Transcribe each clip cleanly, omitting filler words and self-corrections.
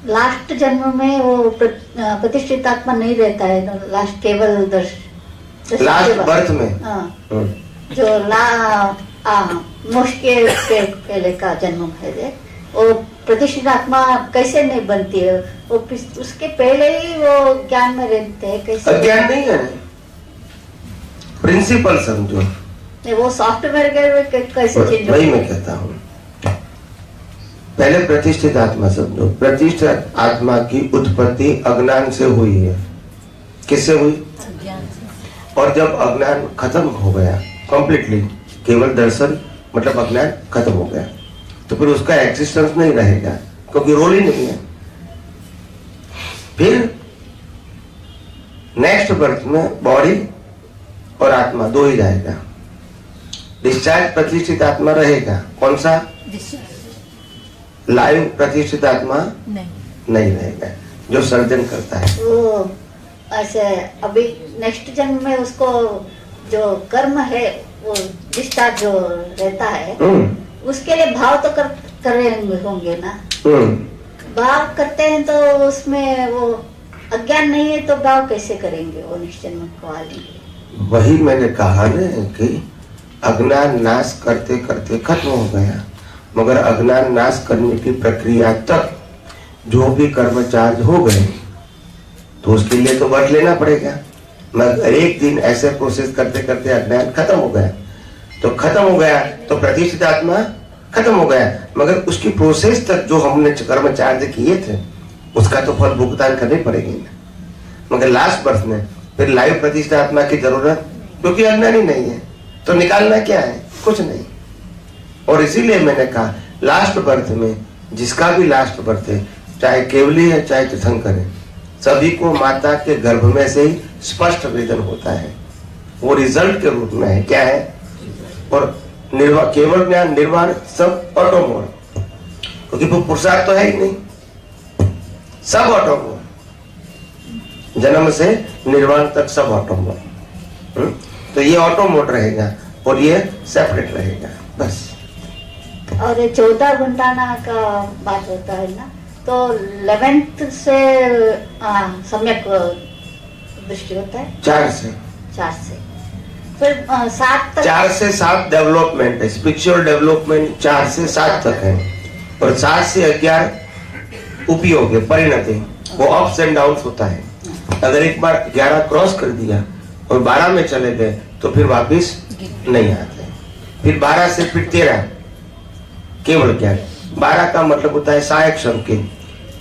Last जन्म में वो प्रतिष्ठित आत्मा नहीं रहता है, लास्ट केवल लास्ट बर्थ में जो मोक्ष के पहले का जन्म है, वो प्रतिष्ठित आत्मा कैसे नहीं बनती है? वो उसके पहले ही वो ज्ञान में रहते हैं। कैसे? अज्ञान नहीं है, प्रिंसिपल समझो। वो सॉफ्टवेयर के कैसे चेंज? वही मैं कहता हूँ, पहले प्रतिष्ठित आत्मा समझो। प्रतिष्ठित आत्मा की उत्पत्ति अज्ञान से हुई है। किससे हुई? अज्ञान से। और जब अज्ञान खत्म हो गया कंप्लीटली, केवल दर्शन मतलब अज्ञान खत्म हो गया, तो फिर उसका एक्सिस्टेंस नहीं रहेगा, क्योंकि रोल ही नहीं है। फिर नेक्स्ट बर्थ में बॉडी और आत्मा दो ही जाएगा। डिस्चार्ज प्रतिष्ठित आत्मा रहेगा। कौन सा? लाइव प्रतिष्ठित आत्मा नहीं रहेगा, जो सर्जन करता है। वो ऐसे अभी नेक्स्ट जन्म में उसको जो कर्म है वो डिस्चार्ज जो रहता है, उसके लिए भाव तो कर रहे होंगे ना। भाव करते हैं तो उसमें वो अज्ञान नहीं है, तो भाव कैसे करेंगे? वो नेक्स्ट जन्म को आएंगे। वही मैंने कहा ना कि अज्ञान नाश करते करते खत्म हो गया, मगर अज्ञान नाश करने की प्रक्रिया तक जो भी कर्म चार्ज हो गए, तो उसके लिए तो वर्त लेना पड़ेगा। मगर एक दिन ऐसे प्रोसेस करते करते अज्ञान खत्म हो गया, तो खत्म हो गया तो प्रतिष्ठित आत्मा खत्म हो गया, मगर उसकी प्रोसेस तक जो हमने कर्म चार्ज किए थे उसका तो फल भुगतान करने पड़ेगी ना। मगर लास्ट बर्थ में फिर लाइव प्रतिष्ठित आत्मा की जरूरत, क्योंकि अज्ञान ही नहीं है, तो निकालना क्या है? कुछ नहीं। और इसीलिए मैंने कहा लास्ट बर्थ में जिसका भी लास्ट बर्थ है, चाहे केवली है चाहे तीर्थंकर है, सभी को माता के गर्भ में से ही स्पष्ट वेदन होता है। वो रिजल्ट के रूप में है। क्या है? और केवल ज्ञान निर्वाण सब ऑटोमोड, क्योंकि वो पुरुषार्थ तो है ही नहीं, सब ऑटोमोड, जन्म से निर्वाण तक सब ऑटोमोड। तो ये ऑटोमोड रहेगा और ये सेपरेट रहेगा, बस। और ये 14 घंटाना का बात होता है ना, तो 11th से सम्यक दृष्टि होता है। 4 से फिर 7 तक। 4 से 7 डेवलपमेंट है, स्पिरिचुअल डेवलपमेंट 4 से 7 तक है। और 7 से 11 उपयोग है, परिणति। वो अप्स एंड डाउन्स होता है। अगर एक बार 11 क्रॉस कर दिया और 12 में चले गए तो फिर वापिस नहीं आते। फिर 12 से फिर 13 केवल ज्ञान। 12 का मतलब होता है सहायक संकेत,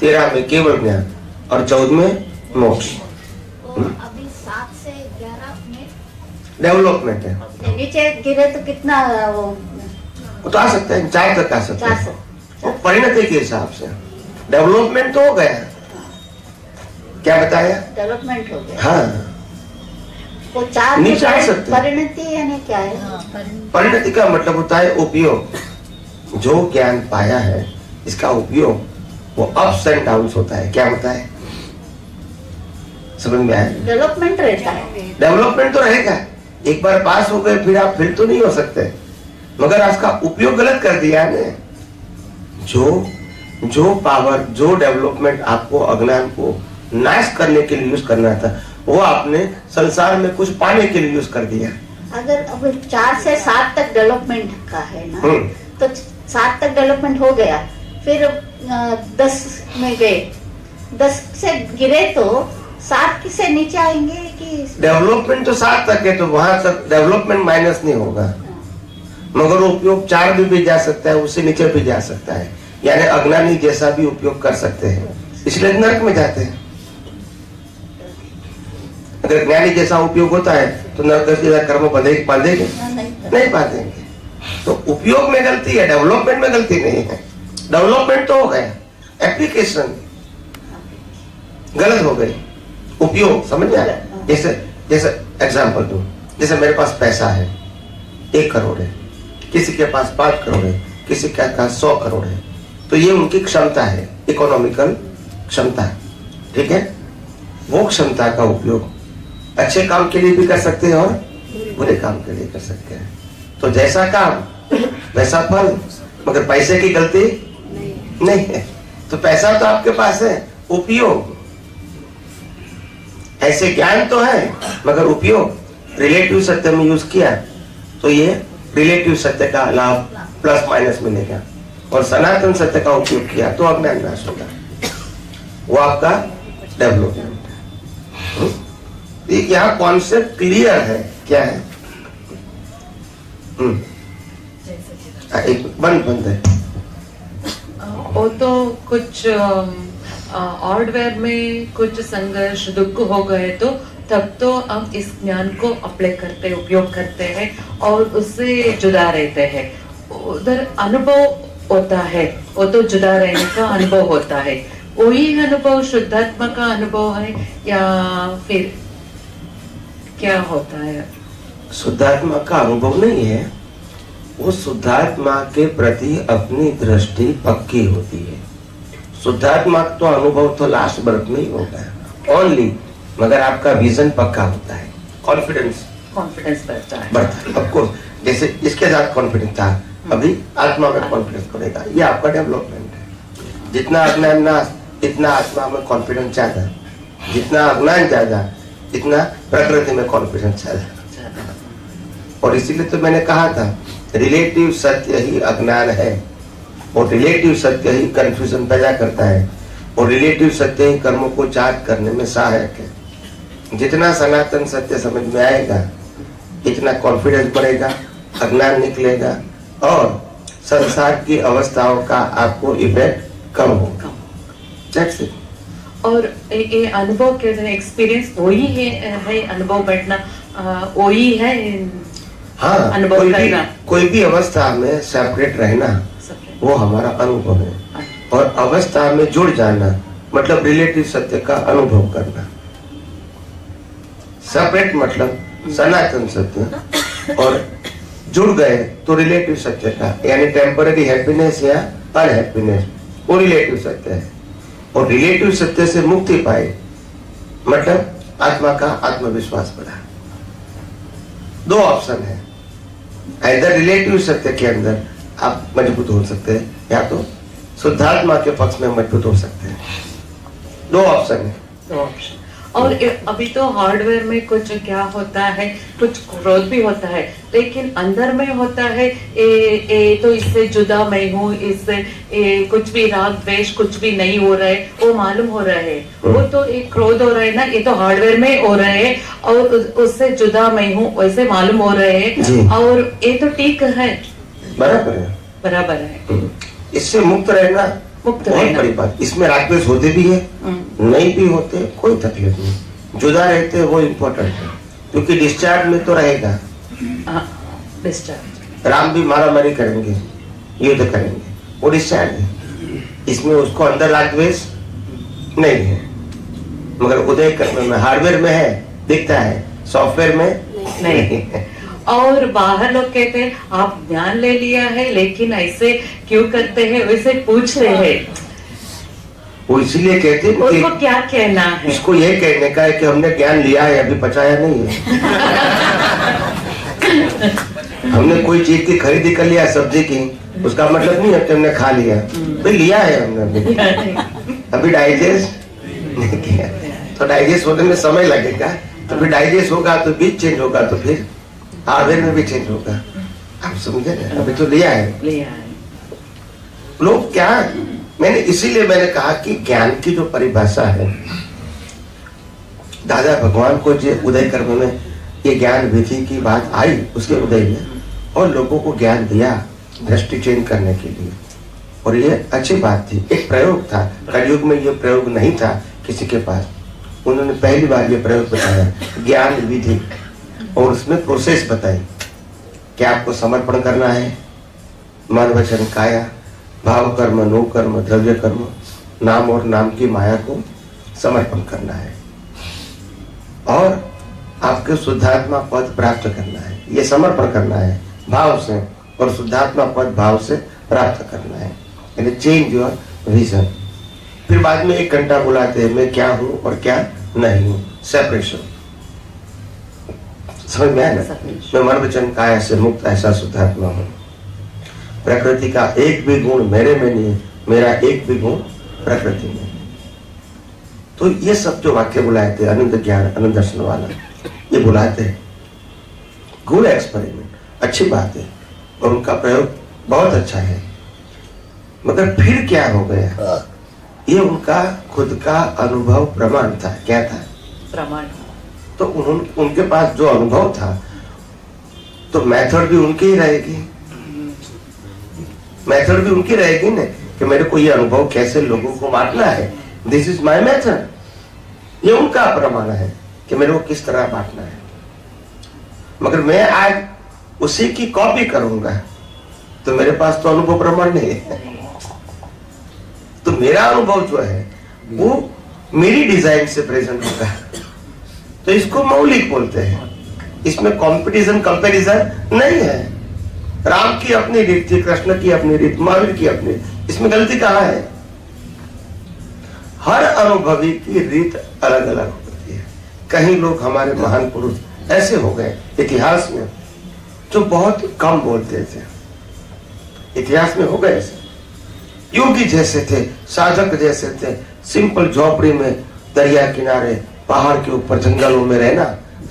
13 में केवल ज्ञान और 14 में मोक्ष। अभी 7 से 11 में डेवलपमेंट है। नीचे गिरे तो कितना वो तो आ सकता है, 4 तक आ सकता है। वो परिणति के हिसाब से डेवलपमेंट तो हो गया। क्या बताया? डेवलपमेंट हो गया। हाँ, वो 4 नीचे आ सकते हैं। परिणति यानी क्या है? परिणति का मतलब होता है उपयोग। जो ज्ञान पाया है इसका उपयोग, वो अप्स एंड डाउन्स होता है। क्या होता है? समझ में आया? डेवलपमेंट रहता है। डेवलपमेंट तो रहेगा। एक बार पास हो गए फिर आप फिर तो नहीं हो सकते, मगर उसका उपयोग गलत कर दिया है। जो पावर, जो डेवलपमेंट आपको अज्ञान को नाश करने के लिए यूज करना था, वो आपने संसार में कुछ पाने के लिए यूज कर दिया। अगर अब 4 से 7 तक डेवलपमेंट का है ना, तो 7 तक डेवलपमेंट हो गया, फिर 10 में गए, 10 से गिरे तो 7 से नीचे आएंगे कि? डेवलपमेंट तो 7 तक है, तो वहां तक डेवलपमेंट माइनस नहीं होगा, मगर उपयोग 4 भी जा सकता है, उससे नीचे भी जा सकता है। यानी अज्ञानी जैसा भी उपयोग कर सकते हैं, इसलिए नरक में जाते हैं। अगर ज्ञानी जैसा उपयोग होता है तो नरक जैसा कर्म बांधेंगे नहीं बांधेंगे। तो उपयोग में गलती है, डेवलपमेंट में गलती नहीं है। डेवलपमेंट तो हो गया, एप्लीकेशन गलत हो गई। उपयोग समझ में आया? जैसे एग्जांपल दूं, जैसे मेरे पास पैसा है 1 करोड़ है, किसी के पास 5 करोड़ है, किसी के पास 100 करोड़ है, तो ये उनकी क्षमता है, इकोनॉमिकल क्षमता, ठीक है। वो क्षमता का उपयोग अच्छे काम के लिए भी कर सकते हैं और बुरे काम के लिए कर सकते हैं। तो जैसा काम वैसा फल, मगर पैसे की गलती नहीं है। तो पैसा तो आपके पास है, उपयोग ऐसे ज्ञान तो है, मगर उपयोग रिलेटिव सत्य में यूज किया तो ये रिलेटिव सत्य का लाभ प्लस माइनस मिलेगा, और सनातन सत्य का उपयोग किया तो अज्ञान नाश होगा। वो आपका डेवलपमेंट है। यहाँ कॉन्सेप्ट क्लियर है, क्या है? एक बंद है। वो तो कुछ हार्डवेयर में कुछ संघर्ष दुख हो गए तो तब तो हम इस ज्ञान को अप्लाई करते हैं, उपयोग करते हैं और उससे जुदा रहते हैं। उधर अनुभव होता है, वो तो जुदा रहने का अनुभव होता है। वही अनुभव शुद्धात्मा का अनुभव है या फिर क्या होता है? शुद्धात्मा का अनुभव नहीं है, वो शुद्धात्मा के प्रति अपनी दृष्टि पक्की होती है। शुद्धात्मा तो अनुभव तो लास्ट बर्थ में ही होता है ओनली, मगर आपका विजन पक्का होता है, कॉन्फिडेंस बढ़ता है। ऑफ कोर्स, जैसे इसके साथ कॉन्फिडेंस था, अभी आत्मा में कॉन्फिडेंस बढ़ेगा। ये आपका डेवलपमेंट है। जितना अज्ञान नाश, इतना आत्मा में कॉन्फिडेंस ज्यादा, जितना अज्ञान ज्यादा, इतना प्रकृति में कॉन्फिडेंस ज्यादा। और इसीलिए तो मैंने कहा था रिलेटिव सत्य ही अज्ञान है, और रिलेटिव सत्य ही कंफ्यूजन पैदा करता है, और रिलेटिव सत्य ही कर्मों को चार्ज करने में सहायक है। जितना सनातन सत्य समझ में आएगा, इतना कॉन्फिडेंस बढ़ेगा, अज्ञान निकलेगा, और संसार की अवस्थाओं का आपको इफेक्ट कम होगा। That's it. और ये अनुभव के एक्सपीरियंस वही है अनुभव बैठना, वही है। हाँ, अनुभव करना, कोई भी अवस्था में सेपरेट रहना वो हमारा अनुभव है, और अवस्था में जुड़ जाना मतलब रिलेटिव सत्य का अनुभव करना। सेपरेट मतलब सनातन सत्य, और जुड़ गए तो रिलेटिव सत्य का, यानी टेम्पररी हैप्पीनेस या अनहैप्पीनेस, वो रिलेटिव सत्य है। और रिलेटिव सत्य से मुक्ति पाए मतलब आत्मा का आत्मविश्वास बढ़ा। दो ऑप्शन है, इधर रिलेटिव सत्य के अंदर आप मजबूत हो सकते हैं, या तो शुद्धात्मा के पक्ष में मजबूत हो सकते हैं। दो ऑप्शन है। दो ऑप्शन। और अभी तो हार्डवेयर में कुछ क्या होता है, कुछ क्रोध भी होता है, लेकिन अंदर में होता है तो इससे जुदा मैं हूँ, इससे कुछ भी राग द्वेष कुछ भी नहीं हो रहा है, वो मालूम हो रहा है। वो तो एक क्रोध हो रहा है ना, ये तो हार्डवेयर में हो रहा है, और उससे जुदा मैं हूँ वैसे मालूम हो रहे हैं, और ये तो ठीक है, बराबर है। इससे मुक्त रहना बहुत बड़ी बात। इसमें राग द्वेष होते भी है, नहीं भी होते, कोई तकलीफ नहीं। जुदा रहते वो इम्पोर्टेंट है, क्योंकि डिस्चार्ज में तो रहेगा। डिस्चार्ज, राम भी मारामारी करेंगे, युद्ध करेंगे, वो डिस्चार्ज है। इसमें उसको अंदर राग द्वेष नहीं है, मगर उदय करने में हार्डवेयर में है, दिखता है, सॉफ्टवेयर में नहीं। और बाहर लोग कहते हैं आप ज्ञान ले लिया है लेकिन ऐसे क्यों करते हैं, वैसे पूछ रहे हैं। वो इसलिए कहते हैं उसको क्या कहना है? इसको ये कहने का है कि हमने ज्ञान लिया है, अभी पचाया नहीं है। हमने कोई चीज की खरीदी कर लिया सब्जी की, उसका मतलब नहीं है कि हमने खा लिया, भाई लिया है हमने, अभी डाइजेस्ट नहीं किया। तो डाइजेस्ट होने में समय लगेगा, तो फिर डाइजेस्ट होगा तो बीज चेंज होगा, तो फिर हार्डवेयर में भी चेंज होगा। आप समझे ना, अभी तो लिया है। लोग क्या, मैंने इसीलिए मैंने कहा कि ज्ञान की जो परिभाषा है, दादा भगवान को जो उदय कर्म में ये ज्ञान विधि की बात आई उसके उदय में, और लोगों को ज्ञान दिया दृष्टि चेंज करने के लिए, और ये अच्छी बात थी। एक प्रयोग था, कलयुग में ये प्रयोग नहीं था किसी के पास, उन्होंने पहली बार ये प्रयोग बताया, ज्ञान विधि, और उसमें प्रोसेस बताई कि आपको समर्पण करना है, मन वचन काया, भाव कर्म, नो कर्म, द्रव्य कर्म, नाम और नाम की माया को समर्पण करना है, और आपके शुद्धात्मा पद प्राप्त करना है। ये समर्पण करना है भाव से, और शुद्धात्मा पद भाव से प्राप्त करना है, यानी चेंज योर विजन। फिर बाद में 1 घंटा बुलाते हैं मैं क्या हूँ और क्या नहीं हूँ, सेपरेशन। समझ में आया ना? मैं मन वचन काया से मुक्त ऐसा शुद्धात्मा हूँ, प्रकृति का एक भी गुण मेरे में नहीं है, मेरा एक भी गुण प्रकृति में। तो ये सब जो वाक्य बुलाए थे आनंद ज्ञान आनंद दर्शन वाला, ये बुलाते हैं गुड एक्सपेरिमेंट, अच्छी बात है और उनका प्रयोग बहुत अच्छा है। मगर फिर क्या हो गया, ये उनका खुद का अनुभव प्रमाण था। क्या था? प्रमाण। तो उनके पास जो अनुभव था, तो मेथड भी उनकी ही रहेगी, मेथड भी उनकी रहेगी ना, कि मेरे को ये अनुभव कैसे लोगों को बांटना है, दिस इज माय मेथड। ये उनका प्रमाण है कि मेरे को किस तरह बांटना है। मगर मैं आज उसी की कॉपी करूंगा तो मेरे पास तो अनुभव प्रमाण नहीं है। तो मेरा अनुभव जो है वो मेरी डिजाइन से प्रेजेंट होता है, तो इसको मौलिक बोलते हैं। इसमें कंपटीशन कंपैरिजन नहीं है। राम की अपनी रीत थी, कृष्ण की अपनी रीत, महावीर की अपनी, इसमें गलती कहाँ है? हर अनुभवी की रीत अलग अलग होती है। कहीं लोग हमारे महान पुरुष ऐसे हो गए इतिहास में जो बहुत कम बोलते थे, इतिहास में हो गए ऐसे। योगी जैसे थे, साधक जैसे थे, सिंपल झोपड़ी में, दरिया किनारे, पहाड़ के ऊपर, जंगलों में रहना,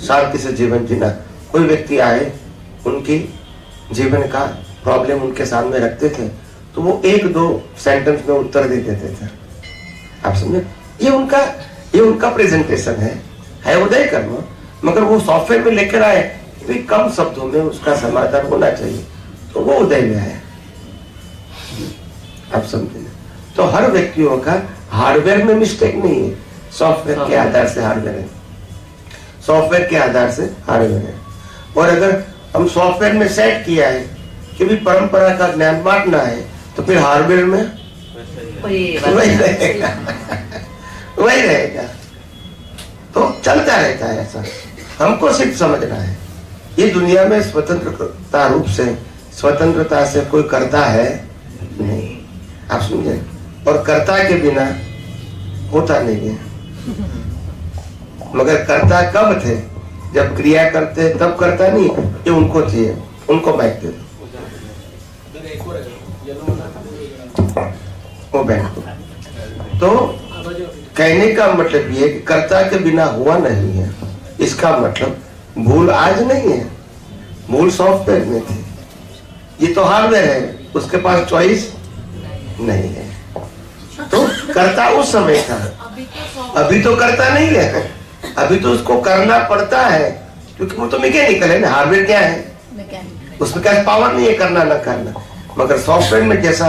शांति से जीवन जीना। कोई व्यक्ति आए, उनकी जीवन का प्रॉब्लम उनके सामने रखते थे, तो वो एक दो सेंटेंस में उत्तर दे देते थे। आप समझे? ये उनका प्रेजेंटेशन है उदय कर्म। मगर वो सॉफ्टवेयर में लेकर आए कि कम शब्दों में उसका समाधान होना चाहिए, तो वो उदय में है। आप समझे? तो हर व्यक्तियों का हार्डवेयर में मिस्टेक नहीं है, सॉफ्टवेयर के आधार से हार्डवेयर है, सॉफ्टवेयर के आधार से हार्डवेयर है। और अगर हम सॉफ्टवेयर में सेट किया है कि भी परंपरा का ज्ञान बांटना है, तो फिर हार्डवेयर में वही रहेगा, वही रहेगा। तो चलता रहता है ऐसा। हमको सिर्फ समझना है, ये दुनिया में स्वतंत्रता रूप से, स्वतंत्रता से कोई करता है नहीं। आप समझे? और कर्ता के बिना होता नहीं है। मगर कर्ता कब थे? जब क्रिया करते तब करता नहीं, ये उनको चाहिए, उनको माइक दे दो, वो बैठ दो। तो कहने का मतलब ये कि कर्ता के बिना हुआ नहीं है। इसका मतलब भूल आज नहीं है, भूल सॉफ्टवेयर में थी, ये तो हार्डवेयर है, उसके पास चॉइस नहीं है। तो कर्ता उस समय था, अभी तो करता नहीं है, अभी तो उसको करना पड़ता है, क्योंकि वो तो मैकेनिकल है ना। हार्डवेयर क्या है? उसमें क्या पावर नहीं है करना ना करना। मगर सॉफ्टवेयर में जैसा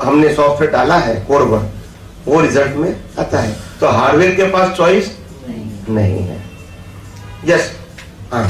हमने सॉफ्टवेयर डाला है कोड, वो रिजल्ट में आता है। तो हार्डवेयर के पास चॉइस नहीं है। यस, हाँ।